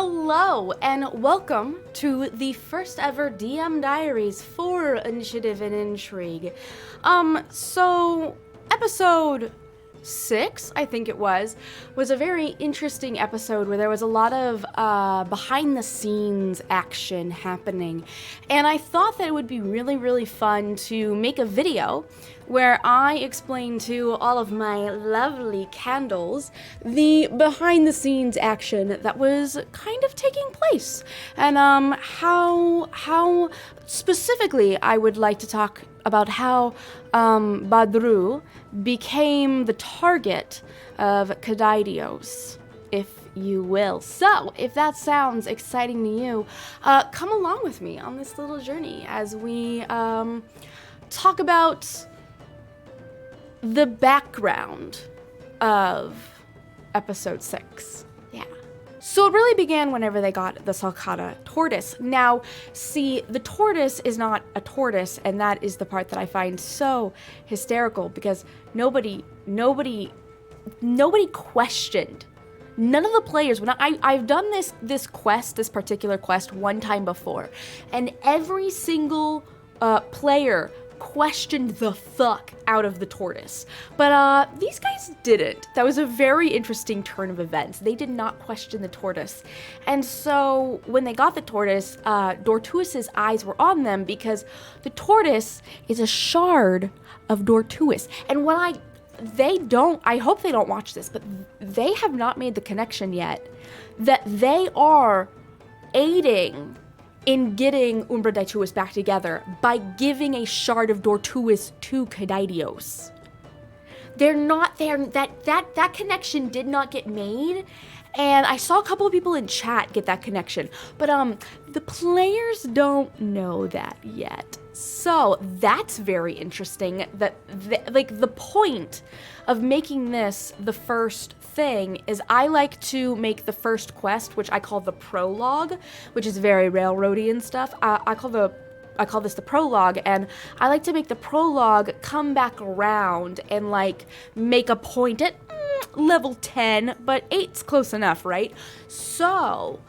Hello and welcome to the first ever DM Diaries for Initiative and Intrigue. Episode 6, I think it was a very interesting episode where there was a lot of behind the scenes action happening. And I thought that it would be really fun to make a video where I explain to all of my lovely candles the behind the scenes action that was kind of taking place. And how specifically I would like to talk about how Badru became the target of Kadaidios, if you will. So, if that sounds exciting to you, come along with me on this little journey as we talk about the background of episode 6. Yeah. So it really began whenever they got the Salcata tortoise. Now, see, the tortoise is not a tortoise, and that is the part that I find so hysterical because nobody questioned. None of the players, when I've done this particular quest one time before, and every single player questioned the fuck out of the tortoise. But these guys didn't. That was a very interesting turn of events. They did not question the tortoise. And so when they got the tortoise, Dortuis's eyes were on them because the tortoise is a shard of Dortuis. And I hope they don't watch this, but they have not made the connection yet that they are aiding in getting Umbra Daituis back together by giving a shard of Dortuis to Kadaidios. They're not there. That connection did not get made, and I saw a couple of people in chat get that connection, but the players don't know that yet. So that's very interesting. The point of making this the first thing is I like to make the first quest, which I call the prologue, which is very railroady and stuff. I call this the prologue, and I like to make the prologue come back around and make a point at level 10, but 8's close enough, right? So,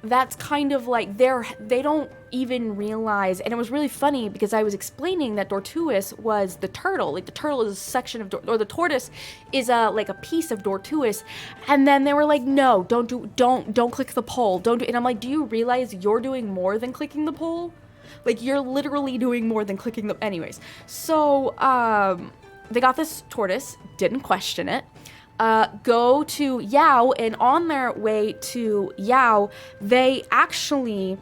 that's kind of they don't even realize, and it was really funny because I was explaining that Dortuis was the turtle. The turtle is a section of or the tortoise is a piece of Dortuis, and then they were like, no, don't click the poll, don't do. And I'm like, do you realize you're doing more than clicking the poll? You're literally doing more than clicking the. Anyways, so they got this tortoise, didn't question it. Go to Yao, and on their way to Yao, they actually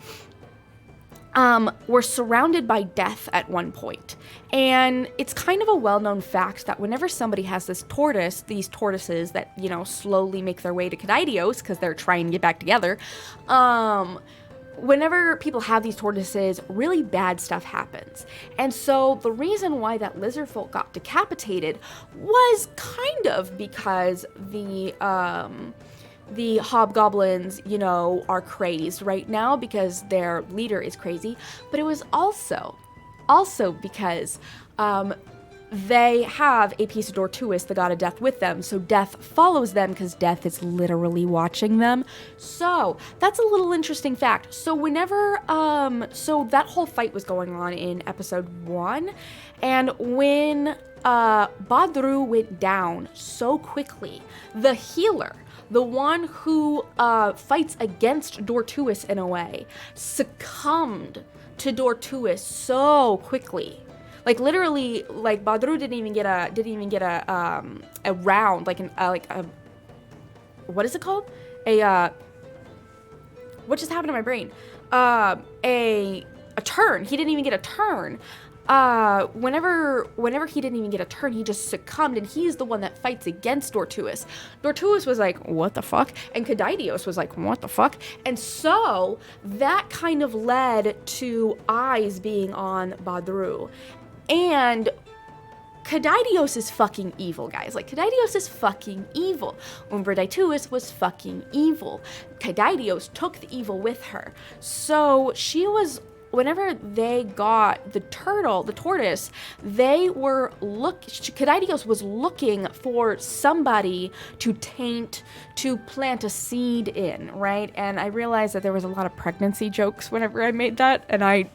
were surrounded by death at one point. And it's kind of a well-known fact that whenever somebody has these tortoises that, slowly make their way to Kadaidios because they're trying to get back together, whenever people have these tortoises, really bad stuff happens. And so the reason why that lizard folk got decapitated was kind of because the hobgoblins, are crazed right now because their leader is crazy. But it was also because they have a piece of Dortuis, the god of death, with them, so death follows them because death is literally watching them. So that's a little interesting fact. So whenever, so that whole fight was going on in episode 1, and when Badru went down so quickly, the healer, the one who fights against Dortuis in a way, succumbed to Dortuis so quickly. Literally, Badru didn't even get a round, what is it called? What just happened to my brain? A turn. He didn't even get a turn. Whenever he didn't even get a turn, he just succumbed, and he's the one that fights against Dortuis. Dortuis was like, what the fuck? And Kadaidios was like, what the fuck? And so that kind of led to eyes being on Badru. And Kadaidios is fucking evil, guys. Kadaidios is fucking evil. Umbra Daituis was fucking evil. Kadaidios took the evil with her. So she was whenever they got the tortoise, Kadidios was looking for somebody to plant a seed in, right? And I realized that there was a lot of pregnancy jokes whenever I made that, and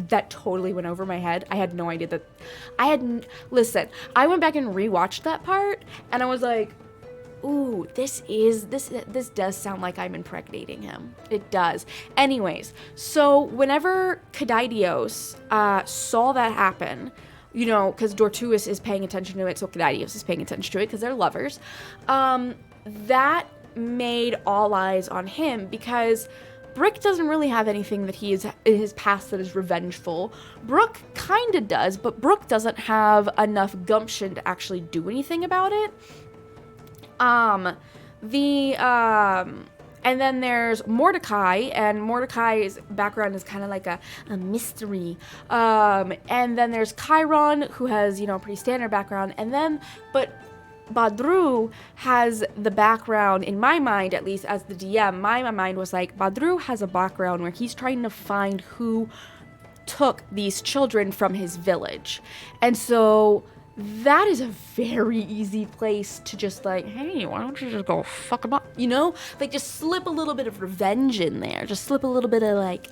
that totally went over my head. I had no idea that listen, I went back and rewatched that part, and I was like, ooh, this does sound like I'm impregnating him. It does. Anyways, so whenever Kadidios saw that happen, you know, because Dortuus is paying attention to it, so Kadidios is paying attention to it because they're lovers, that made all eyes on him, because Brick doesn't really have anything that he is in his past that is revengeful. Brooke kind of does, but Brooke doesn't have enough gumption to actually do anything about it. And then there's Mordecai, and Mordecai's background is kind of like a mystery. And then there's Chiron, who has, you know, a pretty standard background. But Badru has the background, in my mind, at least as the DM, my mind was like, Badru has a background where he's trying to find who took these children from his village. And so that is a very easy place to just like, hey, why don't you just go fuck them up, you know? Like, just slip a little bit of revenge in there. Just slip a little bit of like,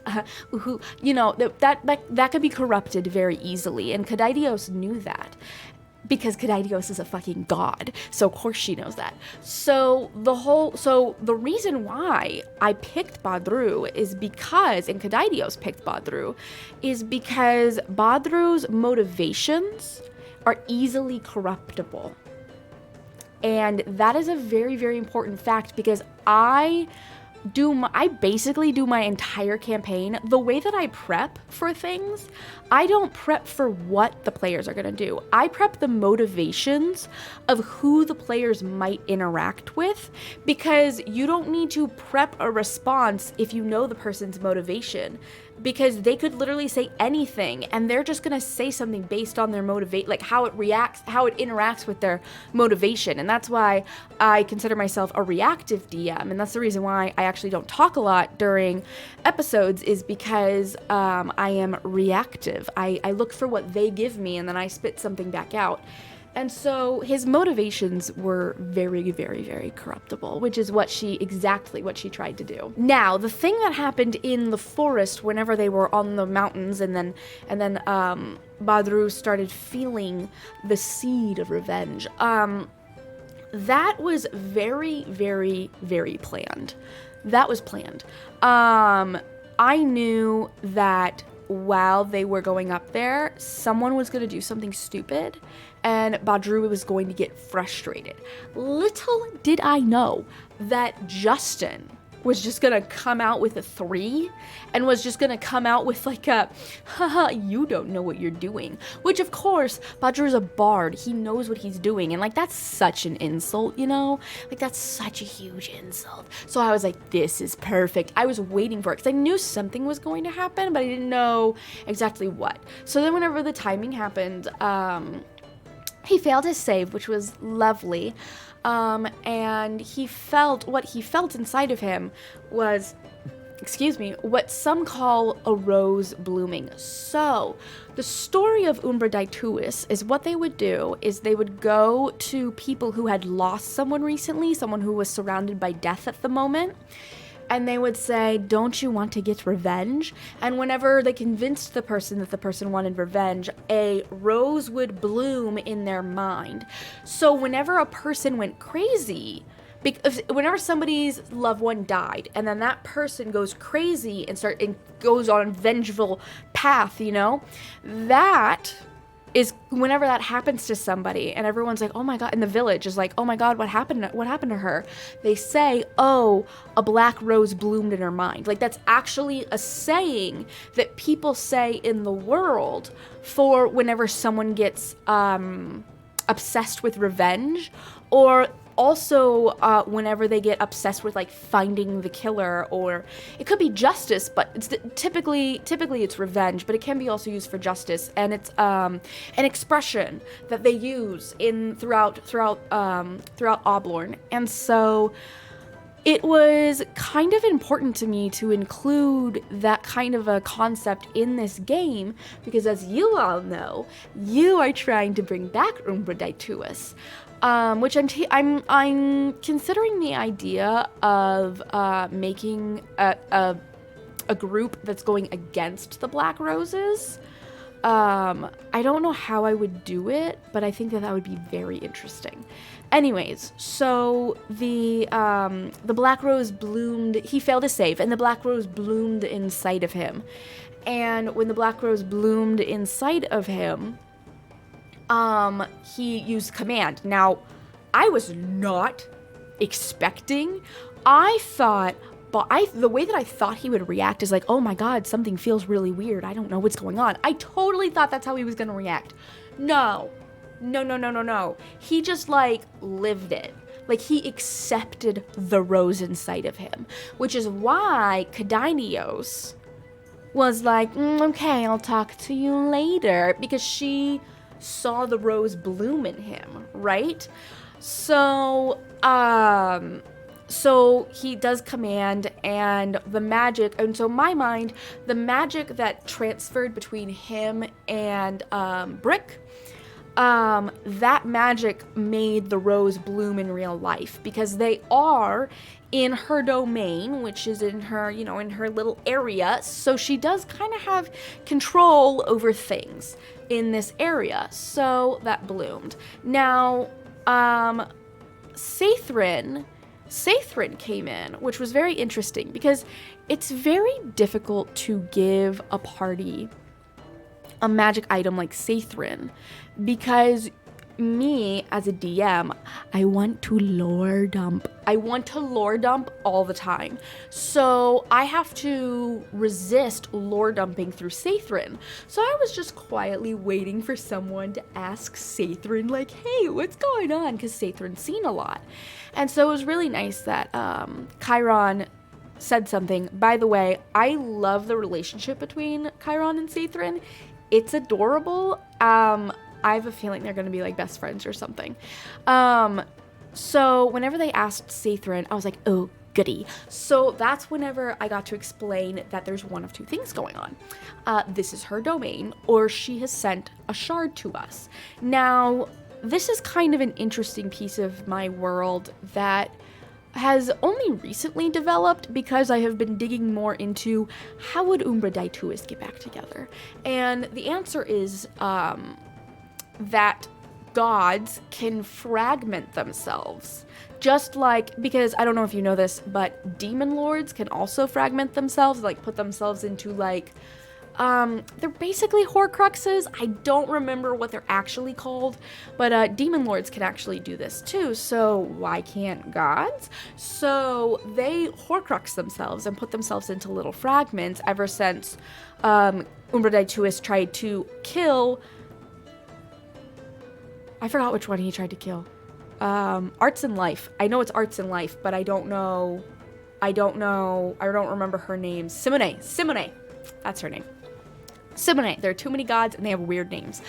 you know, that could be corrupted very easily. And Kadidios knew that, because Kadidios is a fucking god. So of course she knows that. So the reason why I picked Badru is because, and Kadidios picked Badru, is because Badru's motivations are easily corruptible. And that is a very, very important fact, because I basically do my entire campaign the way that I prep for things. I don't prep for what the players are going to do. I prep the motivations of who the players might interact with, because you don't need to prep a response if you know the person's motivation, because they could literally say anything and they're just going to say something based on their like how it interacts with their motivation. And that's why I consider myself a reactive DM, and that's the reason why I actually don't talk a lot during episodes, is because I am reactive. I look for what they give me and then I spit something back out. And so his motivations were very, very, very corruptible, which is exactly what she tried to do. Now, the thing that happened in the forest whenever they were on the mountains, and then Badru started feeling the seed of revenge, that was very, very, very planned. That was planned. I knew that while they were going up there, someone was going to do something stupid, and Badru was going to get frustrated. Little did I know that Justin was just going to come out with a 3 and was just going to come out with like a, haha, you don't know what you're doing. Which, of course, Badru's a bard. He knows what he's doing. And like, that's such an insult, you know? Like, that's such a huge insult. So I was like, this is perfect. I was waiting for it because I knew something was going to happen, but I didn't know exactly what. So then whenever the timing happened, he failed his save, which was lovely. And what he felt inside of him was, what some call a rose blooming. So, the story of Umbra Daituis is what they would do is they would go to people who had lost someone recently, someone who was surrounded by death at the moment, and they would say, don't you want to get revenge? And whenever they convinced the person that the person wanted revenge, a rose would bloom in their mind. So whenever a person went crazy, whenever somebody's loved one died, and then that person goes crazy and goes on a vengeful path, you know, that is whenever that happens to somebody and everyone's like, oh my God, in the village is like, oh my God, what happened to her? They say, oh, a black rose bloomed in her mind. Like, that's actually a saying that people say in the world for whenever someone gets obsessed with revenge, or also whenever they get obsessed with like finding the killer, or it could be justice, but it's typically it's revenge, but it can be also used for justice, and it's an expression that they use throughout Oblorn. And so it was kind of important to me to include that kind of a concept in this game because, as you all know, you are trying to bring back Umbra Daituus, which I'm considering the idea of making a group that's going against the Black Roses. I don't know how I would do it, but I think that would be very interesting. Anyways, so the Black Rose bloomed. He failed to save, and the Black Rose bloomed inside of him. And when the Black Rose bloomed inside of him, he used command. Now, I was not expecting. I thought, but the way that I thought he would react is like, oh my god, something feels really weird. I don't know what's going on. I totally thought that's how he was gonna react. No. He just, like, lived it. Like, he accepted the rose inside of him. Which is why Kadinios was like, okay, I'll talk to you later. Because she saw the rose bloom in him, right? So he does command, and the magic, and so in my mind, the magic that transferred between him and Brick, that magic made the rose bloom in real life because they are in her domain, which is in her, in her little area. So she does kind of have control over things in this area. So that bloomed. Now, Sathrin came in, which was very interesting because it's very difficult to give a party a magic item like Sathrin, because me as a DM, I want to lore dump. I want to lore dump all the time. So I have to resist lore dumping through Sathrin. So I was just quietly waiting for someone to ask Sathrin, like, hey, what's going on? Because Sathrin's seen a lot. And so it was really nice that Chiron said something. By the way, I love the relationship between Chiron and Sathrin. It's adorable. I have a feeling they're going to be like best friends or something. So whenever they asked Sathrin, I was like, oh, goody. So that's whenever I got to explain that there's one of two things going on. This is her domain, or she has sent a shard to us. Now, this is kind of an interesting piece of my world that has only recently developed because I have been digging more into how would Umbra Daituus get back together. And the answer is that gods can fragment themselves. Just like, because I don't know if you know this, but demon lords can also fragment themselves, like put themselves into like, they're basically Horcruxes. I don't remember what they're actually called, but demon lords can actually do this too. So why can't gods? So they Horcrux themselves and put themselves into little fragments ever since Umbra Daituus tried to kill. I forgot which one he tried to kill. Arts and Life. I know it's Arts and Life, but I don't remember her name. Simone. That's her name. Simone. There are too many gods and they have weird names.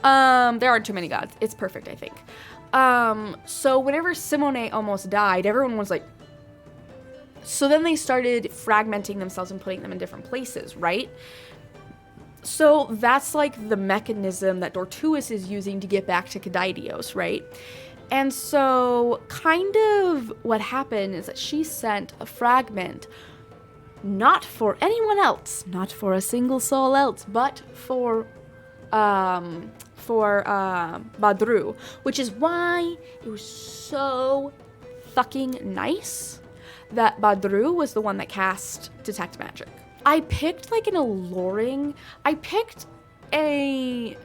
There aren't too many gods. It's perfect, I think. So whenever Simone almost died, everyone was like, so then they started fragmenting themselves and putting them in different places, right? So that's like the mechanism that Dortuus is using to get back to Kadaidios, right? And so kind of what happened is that she sent a fragment not for anyone else, not for a single soul else, but for Badru, which is why it was so fucking nice that Badru was the one that cast Detect Magic. I picked like an alluring, I picked a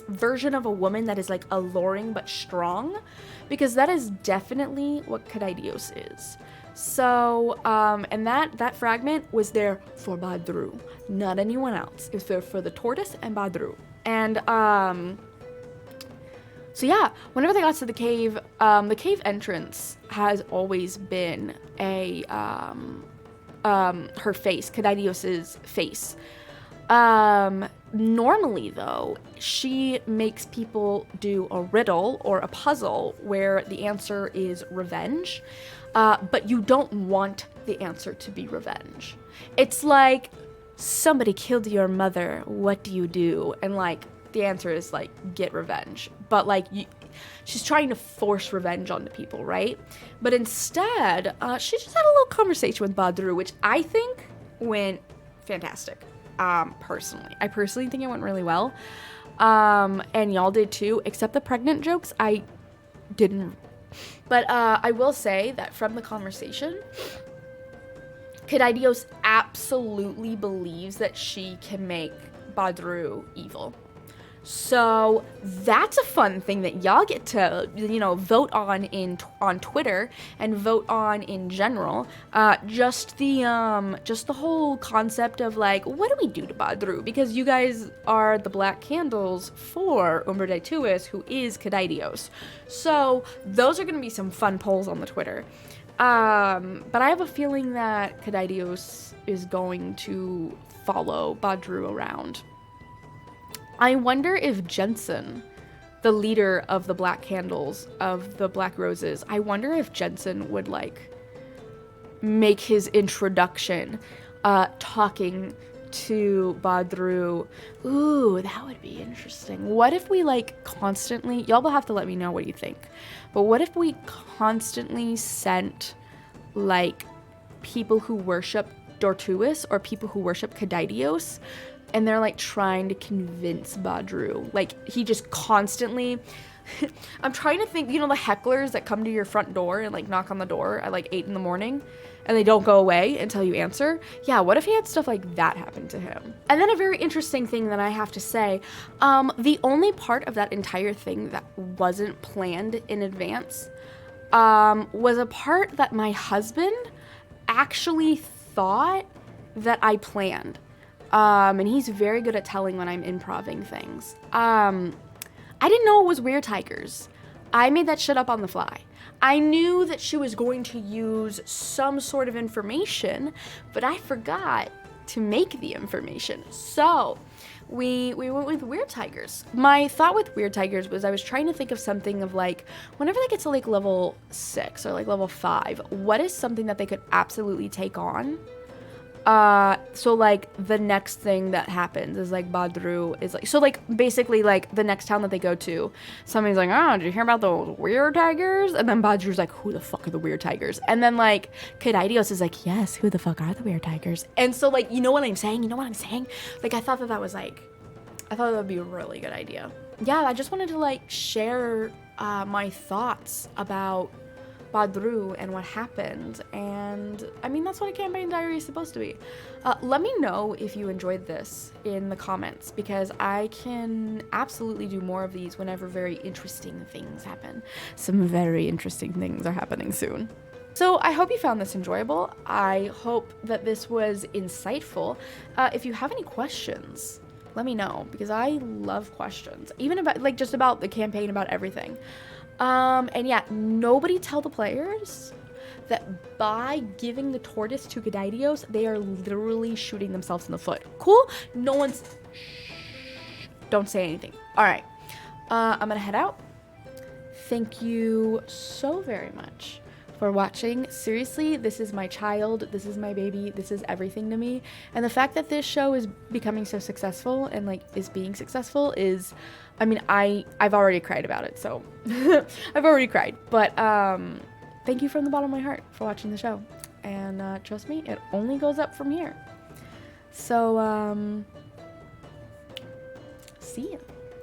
version of a woman that is like alluring but strong, because that is definitely what Kadaidios is. So, and that fragment was there for Badru, not anyone else. It was there for the tortoise and Badru. And, so yeah, whenever they got to the cave entrance has always been her face, Kadaidios' face. Normally, though, she makes people do a riddle or a puzzle where the answer is revenge, but you don't want the answer to be revenge. It's like, somebody killed your mother, what do you do? And, like, the answer is, like, get revenge. But, like, she's trying to force revenge onto people, right? But instead, she just had a little conversation with Badru, which I think went fantastic. Personally. I personally think it went really well. And y'all did too, except the pregnant jokes, I didn't. But I will say that from the conversation, Kadidios absolutely believes that she can make Badru evil. So that's a fun thing that y'all get to, vote on on Twitter and vote on in general. Just the whole concept of like, what do we do to Badru? Because you guys are the black candles for Umber de Tuis, who is Kadidios. So those are going to be some fun polls on the Twitter. But I have a feeling that Kadidios is going to follow Badru around. I wonder if Jensen, the leader of the Black Candles, of the Black Roses, I wonder if Jensen would, like, make his introduction, talking to Badru. Ooh, that would be interesting. What if we, like, constantly, y'all will have to let me know what you think, but what if we constantly sent, like, people who worship Dortuis or people who worship Kadidios, and they're, like, trying to convince Badru. Like, he just constantly... I'm trying to think, the hecklers that come to your front door and, like, knock on the door at, like, 8 in the morning, and they don't go away until you answer? Yeah, what if he had stuff like that happen to him? And then a very interesting thing that I have to say, the only part of that entire thing that wasn't planned in advance, was a part that my husband actually thought that I planned. And he's very good at telling when I'm improving things. I didn't know it was Weird Tigers. I made that shit up on the fly. I knew that she was going to use some sort of information, but I forgot to make the information. So we went with Weird Tigers. My thought with Weird Tigers was I was trying to think of something of like, whenever they get to like level 6 or like level 5, what is something that they could absolutely take on? So, like, the next thing that happens is, like, Badru is, like... So, like, basically, like, the next town that they go to, somebody's like, oh, did you hear about those Weird Tigers? And then Badru's like, who the fuck are the Weird Tigers? And then, like, Kadidios is like, yes, who the fuck are the Weird Tigers? And so, like, you know what I'm saying? Like, I thought that was, like... I thought that would be a really good idea. Yeah, I just wanted to, like, share my thoughts about Badru and what happened, and I mean, that's what a campaign diary is supposed to be. Let me know if you enjoyed this in the comments, because I can absolutely do more of these whenever very interesting things happen. Some very interesting things are happening soon. So I hope you found this enjoyable. I hope that this was insightful. If you have any questions, let me know, because I love questions, even about, like, just about the campaign, about everything. And yeah, nobody tell the players that by giving the tortoise to Kadidios, they are literally shooting themselves in the foot. Cool? No one's... Shh. Don't say anything. Alright. I'm gonna head out. Thank you so very much for watching. Seriously, this is my child. This is my baby. This is everything to me. And the fact that this show is becoming so successful and, like, is being successful is... I mean, I've already cried about it, so I've already cried. But thank you from the bottom of my heart for watching the show. And trust me, it only goes up from here. So, see ya.